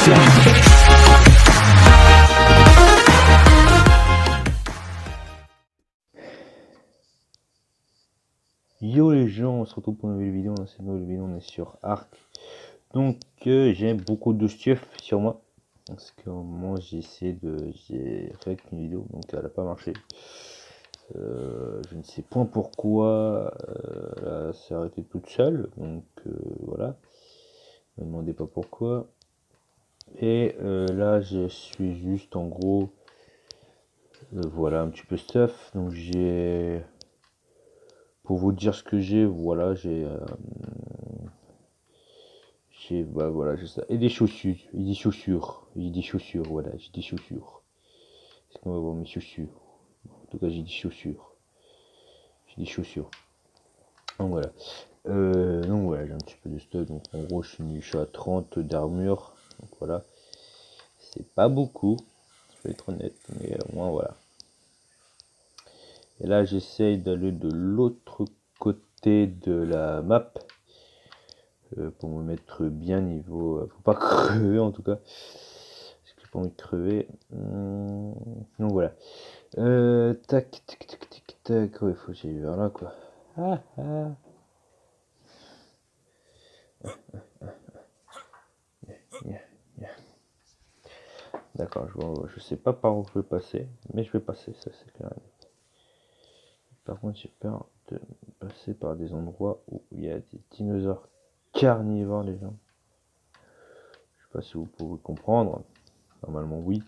Yo les gens, on se retrouve pour une nouvelle vidéo. Dans cette nouvelle vidéo, on est sur Ark. Donc j'ai beaucoup de stuff sur moi. Parce qu'à un moment j'ai fait une vidéo, donc elle n'a pas marché. Je ne sais point pourquoi elle s'est arrêtée toute seule. Donc voilà. Ne me demandez pas pourquoi. Et là je suis juste en gros. Voilà un petit peu stuff. Donc j'ai. Pour vous dire ce que j'ai, voilà, bah voilà, j'ai ça. Et des chaussures, voilà, j'ai des chaussures. Est-ce qu'on va voir mes chaussures? En tout cas, j'ai des chaussures. Donc voilà. J'ai un petit peu de stock. Donc en gros, je suis à 30 d'armure. Donc voilà. C'est pas beaucoup, je vais être honnête, mais au moins voilà. Et là, j'essaye d'aller de l'autre côté de la map. Pour me mettre bien niveau, faut pas crever en tout cas, parce que j'ai pas envie de crever. Donc voilà. Tac, tic, tic, tic, tac. Ouais, faut que j'aille vers là quoi. Ah, ah. D'accord, je sais pas par où je vais passer, mais je vais passer, ça c'est clair. Par contre, j'ai peur de passer par des endroits où il y a des dinosaures carnivores, les gens. Je sais pas si vous pouvez comprendre. Normalement, oui.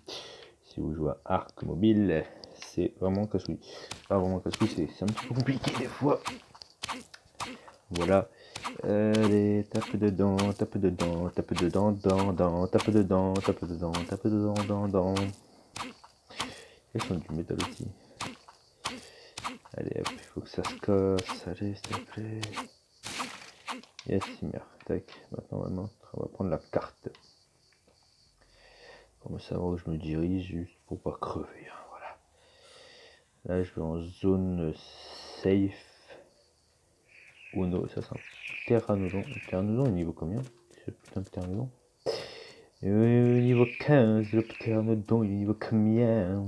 Si vous jouez à Ark Mobile, c'est vraiment casse-couille. Pas vraiment casse-couille, c'est un petit peu compliqué des fois. Voilà. Allez, tape dedans, tape dedans, tape dedans, tape dedans, tape dedans, tape dedans. Ils sont du métal aussi. Allez, hop, il faut que ça se casse. Allez, s'il te plaît. Yes, merde. Tac. Maintenant, on va prendre la carte. Pour savoir où je me dirige, juste pour pas crever. Hein, voilà. Là, je vais en zone safe. Uno, ça c'est un pteranodon. Le pteranodon, il est niveau combien? Ce putain de pteranodon. Niveau 15, le pteranodon, il est niveau combien?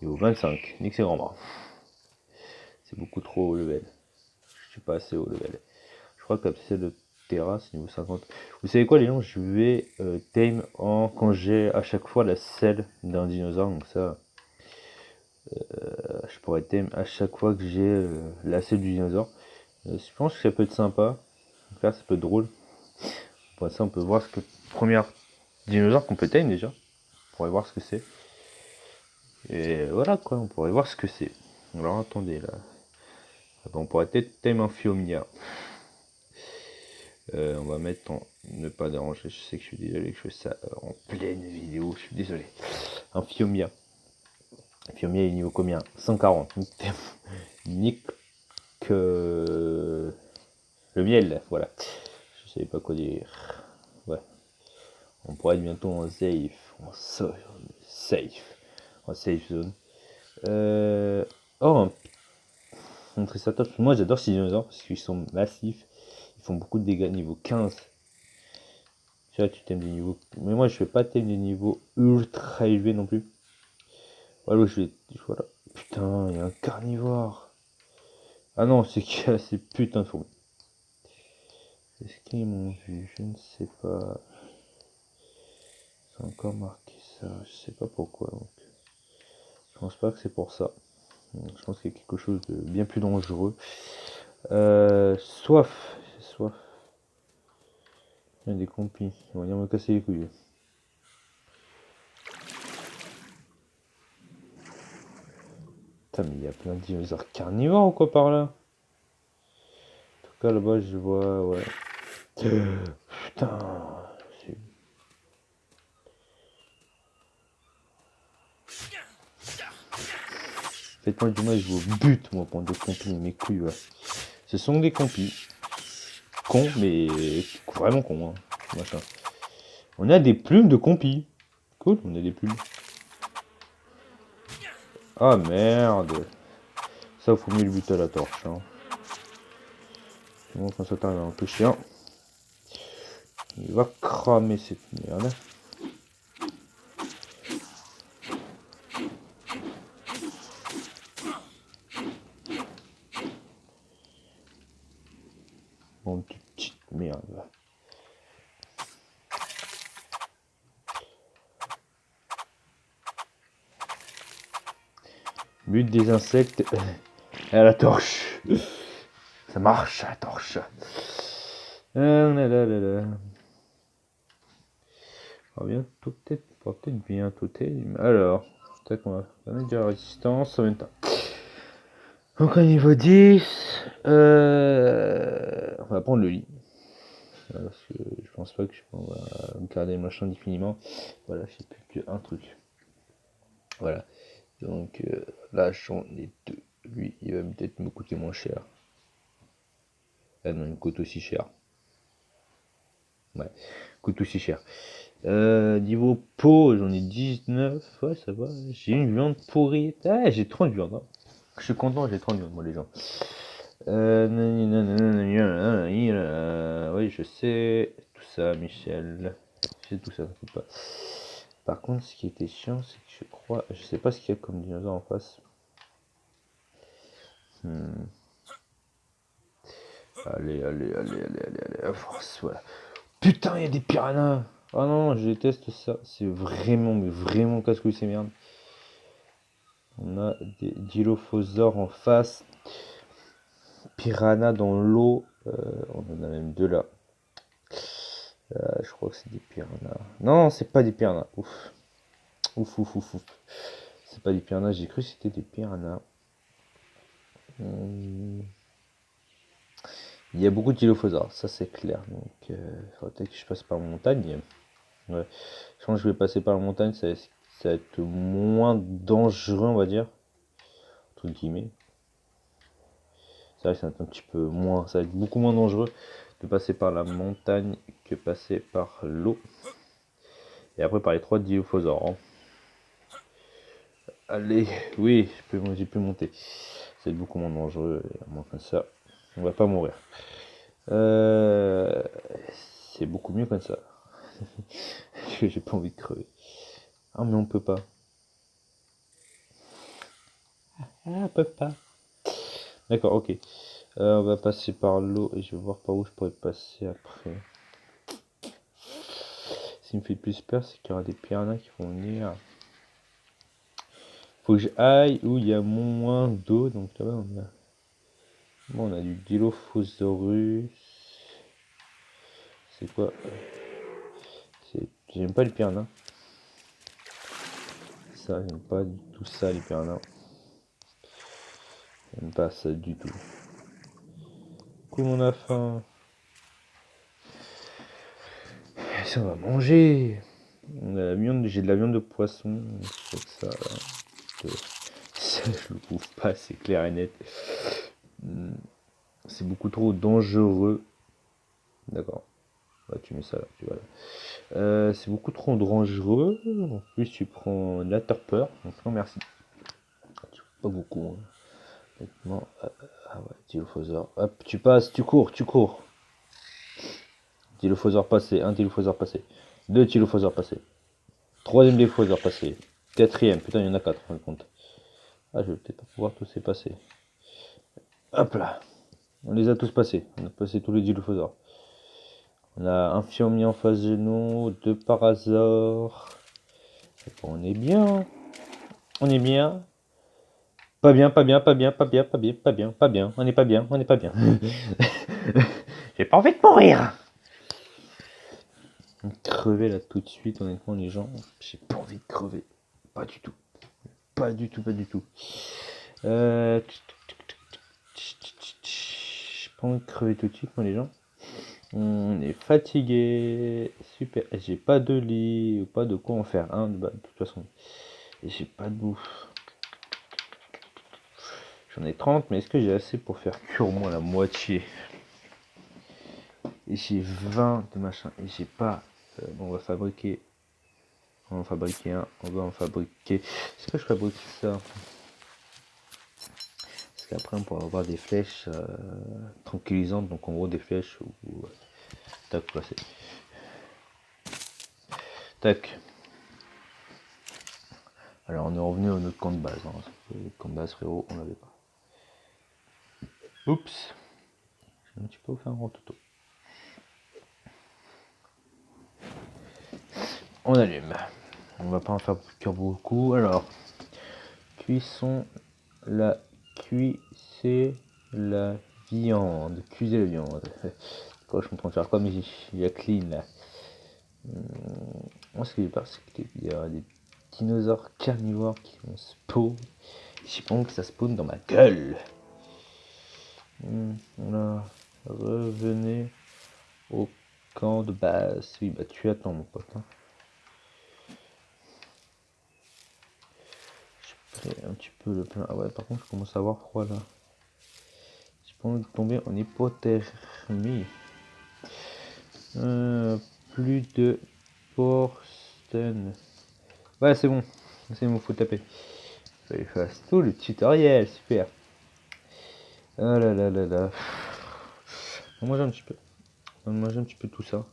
Niveau 25, nique c'est grand bras. C'est beaucoup trop haut level. Je suis pas assez haut level. Je crois que c'est le terrasse niveau 50. Vous savez quoi les gens, je vais tame quand j'ai à chaque fois la selle d'un dinosaure. Donc ça, je pourrais tame à chaque fois que j'ai la selle du dinosaure. Je pense que ça peut être sympa. Donc là, ça peut être drôle. Pour ça, on peut voir ce que première dinosaure qu'on peut tame déjà. On pourrait voir ce que c'est. Et voilà quoi, on pourrait voir ce que c'est. Alors attendez là. On pourrait peut-être tame un Phiomia. On va mettre en ne pas déranger. Je sais que je suis désolé que je fais ça en pleine vidéo. Je suis désolé. Un Phiomia. Phiomia est niveau combien? 140. Nick le miel, voilà. Je savais pas quoi dire. Ouais. On pourrait être bientôt en safe. En safe zone. Oh, un Triceratops. Moi j'adore ces dinosaures parce qu'ils sont massifs. Ils font beaucoup de dégâts niveau 15. Tu vois, tu t'aimes des niveaux. Mais moi je fais pas t'aimer des niveaux ultra élevés non plus. Voilà, voilà. Putain, il y a un carnivore. Ah non, c'est qu'il y a ces putains de fourmis. Est-ce qu'ils m'ont vu? Je ne sais pas. C'est encore marqué ça. Je sais pas pourquoi. Donc. Je pense pas que c'est pour ça. Je pense qu'il y a quelque chose de bien plus dangereux. Soif. Soif. Il y a des compis. Ils vont venir me casser les couilles. Putain, mais il y a plein de dinosaures carnivores ou quoi par là? En tout cas, là-bas, je vois. Ouais. Putain. Faites-moi du mal, je vous bute, moi, pour des compis, mes couilles, ouais. Ce sont des compis. Cons, mais vraiment cons, hein. Machin. On a des plumes de compis. Cool, on a des plumes. Ah merde. Ça, faut mieux le buter à la torche. Hein. Bon, quand ça t'arrive à un peu chiant, il va cramer cette merde. But des insectes à la torche. Ça marche à la torche. On va peut-être bien toter. Alors, peut-être qu'on va mettre de la résistance en même temps. Donc au niveau 10, on va prendre le lit. Parce que je pense pas que on va garder le machin indéfiniment. Voilà, j'ai plus qu'un truc. Voilà. Donc là j'en ai deux. Lui, il va peut-être me coûter moins cher. Ah non, il me coûte aussi cher. Ouais, coûte aussi cher. Niveau peau, j'en ai 19. Ouais, ça va. J'ai une viande pourrie. Ah, j'ai 30 viandes. Hein. Je suis content, j'ai 30 viandes, moi, les gens. Oui, je sais. Tout ça, Michel. C'est tout ça, t'inquiète pas. Par contre, ce qui était chiant, c'est que je crois. Je sais pas ce qu'il y a comme dinosaure en face. Allez. Voilà. Putain, il y a des piranhas. Oh non, je déteste ça. C'est vraiment, mais vraiment casse-couille ces merdes. On a des dilophosaures en face. Piranha dans l'eau. On en a même deux là. Je crois que c'est des piranhas. Non, c'est pas des piranhas. Ouf. C'est pas des piranhas. J'ai cru que c'était des piranhas. Il y a beaucoup de dilophosaures, ça c'est clair. Donc, il faudrait peut-être que je passe par la montagne. Ouais. Je pense que je vais passer par la montagne, ça va être moins dangereux, on va dire. Entre guillemets. C'est vrai que c'est un petit peu moins. Ça va être beaucoup moins dangereux de passer par la montagne que passer par l'eau. Et après par les trois dilophosaures. Hein. Allez, oui, j'ai pu monter. C'est beaucoup moins dangereux. Et à moins comme ça, on va pas mourir. C'est beaucoup mieux comme ça. J'ai pas envie de crever. Ah, mais on peut pas. Ah, on peut pas. D'accord, ok. On va passer par l'eau et je vais voir par où je pourrais passer après. Ce qui me fait le plus peur, c'est qu'il y aura des piranhas qui vont venir. Faut que j'aille où il y a moins d'eau. Donc là-bas, on a du Dilophosaurus. C'est quoi? J'aime pas les piranhas. Ça, j'aime pas du tout ça, les piranhas. J'aime pas ça du tout. Comme on a faim. Ça, on va manger. On a la viande, j'ai de la viande de poisson. Ça, ça, je le trouve pas, c'est clair et net. C'est beaucoup trop dangereux. D'accord. Ouais, tu mets ça là, tu vois là. C'est beaucoup trop dangereux. En plus, tu prends de la torpeur. Donc non, merci. Pas beaucoup. Hein. Honnêtement, ah ouais, Dilophosaure. Hop, tu passes, tu cours. Dilophosaure passé, un Dilophosaure passé. Deux Dilophosaures passés. Troisième Dilophosaure passé. Quatrième, putain, il y en a quatre, en compte. Ah, je vais peut-être pas pouvoir tous les passer. Hop là. On les a tous passés. On a passé tous les Dilophosaures. On a un Phiomi en face de nous, deux Parasaures. On est bien. On est bien. Pas bien. On n'est pas bien. J'ai pas envie de mourir. Crever là tout de suite, honnêtement, les gens. J'ai pas envie de crever. Pas du tout. J'ai pas envie de crever tout de suite, moi, les gens. On est fatigué. Super. J'ai pas de lit ou pas de quoi en faire un. Bah, de toute façon. Et j'ai pas de bouffe. J'en ai 30, mais est-ce que j'ai assez pour faire cuire au moins la moitié? Et j'ai 20 de machin. Et j'ai pas. On va fabriquer. On va en fabriquer un. On va en fabriquer. Est-ce que je fabrique ça? Parce qu'après on pourra avoir des flèches tranquillisantes. Donc en gros des flèches où tac, passer. Tac. Alors on est revenu à notre camp de base. Hein. Le camp de base, frérot, on l'avait pas. Oups. J'ai un petit peu fait un grand toto. On allume. On va pas en faire cuire beaucoup. Alors, cuisson la cuisser la viande. Cuiser la viande. Quand je suis en train de faire comme il y a clean là. Moi, ce que j'ai peur, c'est qu'il y a des dinosaures carnivores qui vont spawn. J'ai pas envie que ça spawn dans ma gueule. Voilà. Revenez au camp de base. Oui, bah tu attends, mon pote. Hein. Je prends un petit peu le plein. Ah ouais, par contre, je commence à avoir froid là. J'ai pas envie de tomber en hypothermie. Plus de Porsten. Ouais, c'est bon. C'est bon, faut taper. Fallait que je fasse tout le tutoriel, super. Ah là là là là. On mange un petit peu. On mange un petit peu tout ça.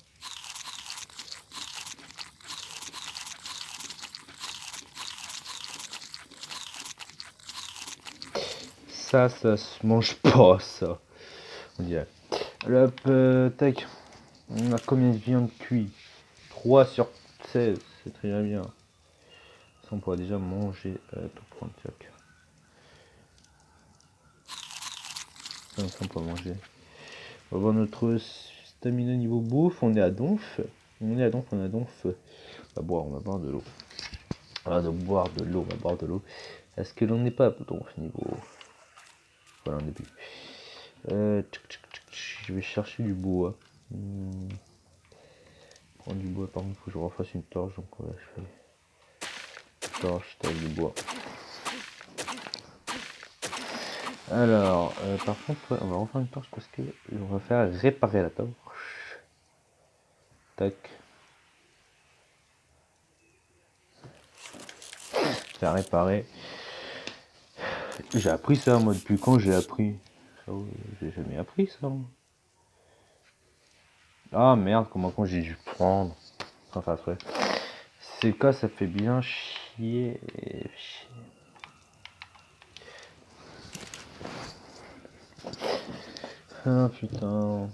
Ça se mange pas, ça. On dirait. Hop, tac. On a combien de viande cuite? 3 sur 16, c'est très bien. Ça, on pourra déjà manger. Tout prendre, tac. Ça, on pourra manger. On va voir notre stamina niveau bouffe. On est à donf. On est à donf. On va boire de l'eau. On va boire de l'eau, on va boire de l'eau. Est-ce que l'on n'est pas à donf niveau. Voilà, on est plus. Je vais chercher du bois. Prendre du bois, par contre, il faut que je refasse une torche. Donc, voilà, je fais torche, taille du bois. Alors, par contre, ouais, on va refaire une torche parce que on va faire réparer la torche. Tac. Faire réparer. J'ai appris ça, moi, depuis quand j'ai appris ça, j'ai jamais appris ça. Ah merde, comment quand j'ai dû prendre. Enfin, après. C'est le cas, ça fait bien chier. Ah putain.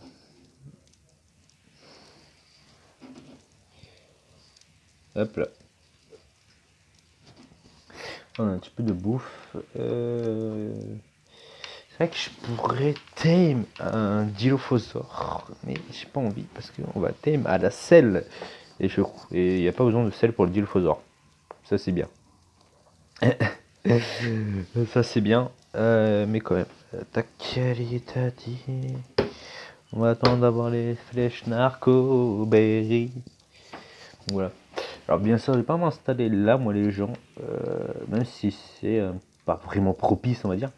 Hop là. On a un petit peu de bouffe. C'est vrai que je pourrais tame un dilophosaure, mais j'ai pas envie parce qu'on va tame à la selle. Et il n'y a pas besoin de sel pour le dilophosaure. Ça c'est bien. Ça c'est bien. Mais quand même. Ta qualité dit. On va attendre d'avoir les flèches narco-berry. Voilà. Alors bien sûr, je vais pas m'installer là, moi les gens. Même si c'est pas vraiment propice, on va dire.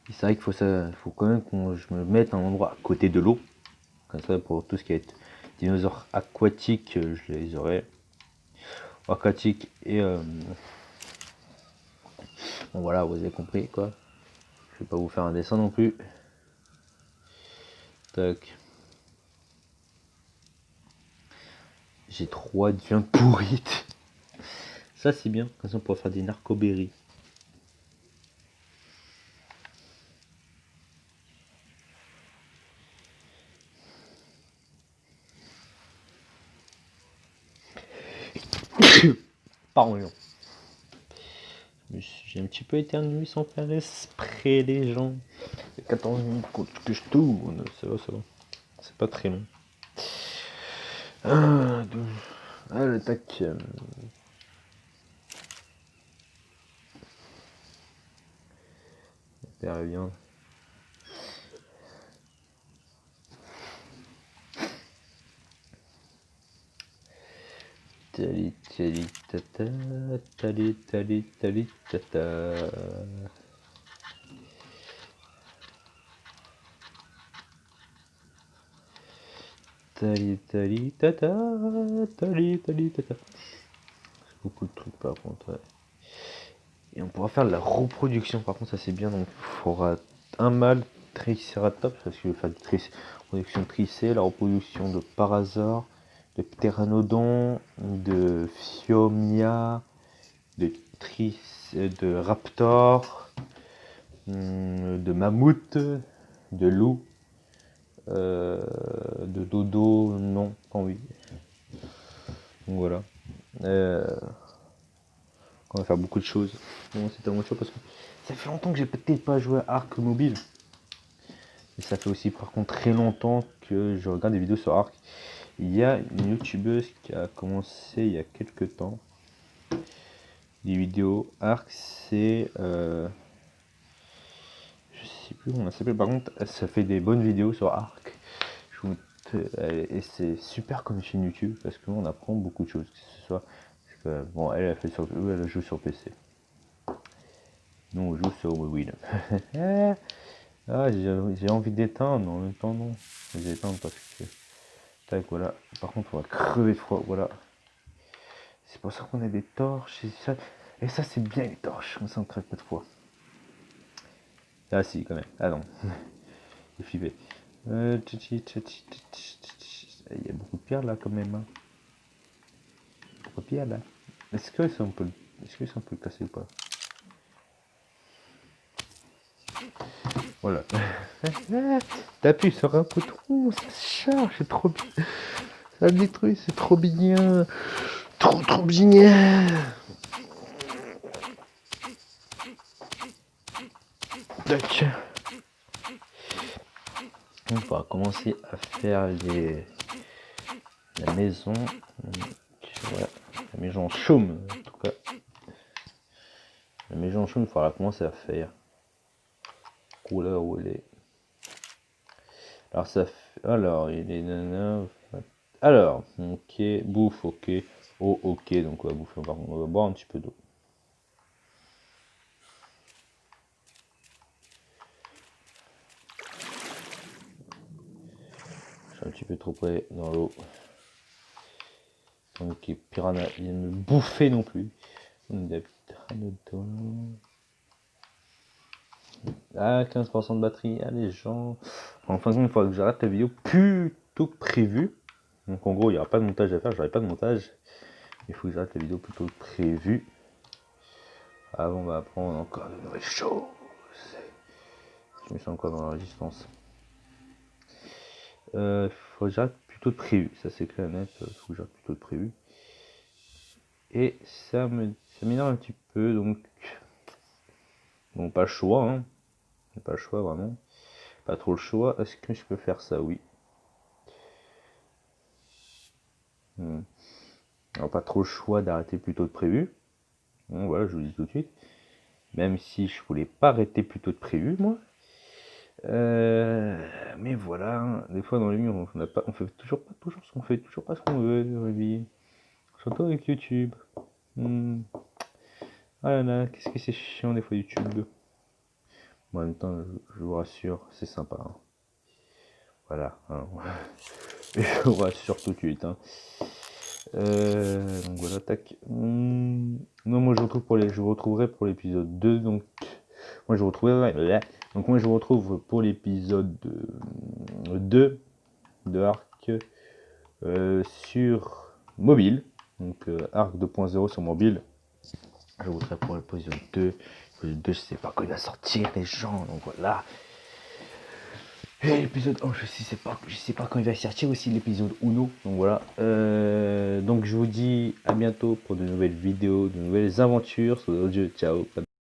C'est vrai qu'il faut quand même que je me mette à un endroit à côté de l'eau. Comme ça, pour tout ce qui est dinosaures aquatiques, je les aurai. Aquatiques et... bon voilà, vous avez compris quoi. Je vais pas vous faire un dessin non plus. Tac. J'ai 3 de viande pourrite. Ça c'est bien, comme ça on pourra faire des narcoberries. Pardon. J'ai un petit peu éternué sans faire exprès les gens. 14 minutes que je tourne, ça va, ça va. C'est pas très long. Allez, tac. Faire la viande. Tali tali tata, tali tali tali tata. Tali tali tata, tali tali tata. C'est beaucoup de trucs par contre, ouais. Et on pourra faire de la reproduction, par contre ça c'est bien, donc il faudra un mâle Triceratops, parce qu'il veut faire de reproduction de tricé, la reproduction de Parasaure, de Pteranodon, de Phiomia, de Raptor, de Mammouth, de Loup, de Dodo, non, pas envie. Donc voilà. on va faire beaucoup de choses. Bon, c'est tellement chaud parce que ça fait longtemps que j'ai peut-être pas joué à Ark Mobile. Et ça fait aussi par contre très longtemps que je regarde des vidéos sur Ark. Il y a une youtubeuse qui a commencé il y a quelques temps des vidéos. Ark, c'est je sais plus comment elle s'appelle, par contre ça fait des bonnes vidéos sur Ark. Et c'est super comme chaîne YouTube parce qu'on apprend beaucoup de choses, que ce soit parce que, bon, elle joue sur PC, nous on joue sur mobile. Ah, j'ai envie d'éteindre, en même temps non, je vais éteindre parce que tac, voilà. Par contre on va crever de froid, voilà. C'est pour ça qu'on a des torches et ça c'est bien les torches, comme ça on crève pas de froid. Ah si quand même, ah non, j'ai flippé. Il y a beaucoup de pierres là quand même, hein. Beaucoup de pierres là. Est-ce que ça on peut le casser ou pas? Voilà. T'appuies sur un bouton, ça se charge, c'est trop bien. Ça le détruit, c'est trop bien. Trop bien. Tac. On va commencer à faire la maison. Voilà. La maison chaume, en tout cas. La maison chaume, il faudra commencer à faire. Couleur où elle est. Alors ça fait. Alors, il est nana. Alors, ok, bouffe, ok. Oh, ok, donc on va bouffer. On va boire un petit peu d'eau. Je suis un petit peu trop près dans l'eau. Ok, piranha, il vient me bouffer non plus. Ah, 15% de batterie, ah les gens. En fin de compte, il faudra que j'arrête la vidéo plus tôt que prévu. Donc en gros, il n'y aura pas de montage à faire, j'aurai pas de montage. Il faut que j'arrête la vidéo plus tôt que prévu. Avant, on va apprendre encore de nouvelles choses. Je me sens encore dans la résistance. Faut que j'arrête plus tôt que prévu, ça c'est clair et net, faut que j'arrête plus tôt que prévu. Et ça m'énerve un petit peu, donc bon, pas le choix, hein. Pas le choix vraiment, pas trop le choix. Est-ce que je peux faire ça? Oui. Alors pas trop le choix d'arrêter plus tôt que prévu. Bon, voilà, je vous le dis tout de suite. Même si je voulais pas arrêter plus tôt que prévu, moi. Mais voilà, hein, des fois dans les murs, on fait toujours pas toujours ce qu'on fait, toujours pas ce qu'on veut, surtout avec YouTube. Ah là là, qu'est-ce que c'est chiant des fois YouTube. Bon, en même temps, je vous rassure, c'est sympa. Hein. Voilà. Hein. Je vous rassure tout de suite. Hein. Donc voilà, tac. Non, moi je vous retrouverai pour l'épisode 2. Donc moi je vous retrouve pour l'épisode 2 de Ark sur mobile. Donc Ark 2.0 sur mobile. Je vous retrouverai pour l'épisode 2. L'épisode 2, je sais pas quand il va sortir les gens. Donc voilà. Et l'épisode 1, je sais pas quand il va sortir aussi l'épisode 1. Donc voilà. Donc je vous dis à bientôt pour de nouvelles vidéos, de nouvelles aventures sur le jeu. Ciao.